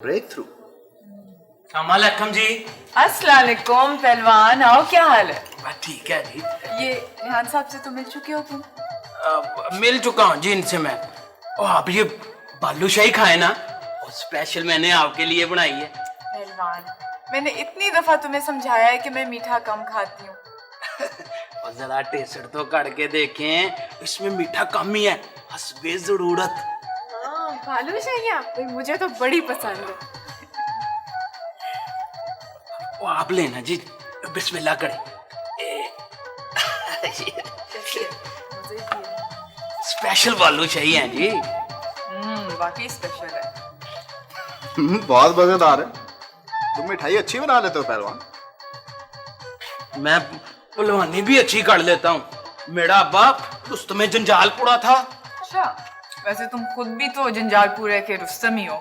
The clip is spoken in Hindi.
Break through. अस्सलाम जी। अस्सलाम वालेकुम पहलवान, आओ, क्या हाल है? ठीक है जी। ये रेहान साहब से तो मिल चुके हो तुम? मिल चुका हूँ जी इनसे मैं। आप ये बालूशाही खाए ना, और स्पेशल मैंने आपके लिए बनाई है। पहलवान, मैंने इतनी दफा तुम्हें समझाया है कि मैं मीठा कम खाती हूँ। और जरा टेस्ट तो करके देखें, इसमें मीठा कम ही है, हसबे जरूरत। हाँ, बालूशाही मुझे तो बड़ी पसंद है। वो आप लेना जी, बिस्मिल्लाह करें। स्पेशल बालूशाही है जी। वाकई स्पेशल है। बहुत मजेदार है। तुम मिठाई अच्छी बना लेते हो पहलवान। मैं पहलवानी भी अच्छी कर लेता हूँ। मेरा बाप रुस्तमे जंजालपुरा था। अच्छा, वैसे तुम खुद भी तो जंजालपुरे के रुस्तम ही हो।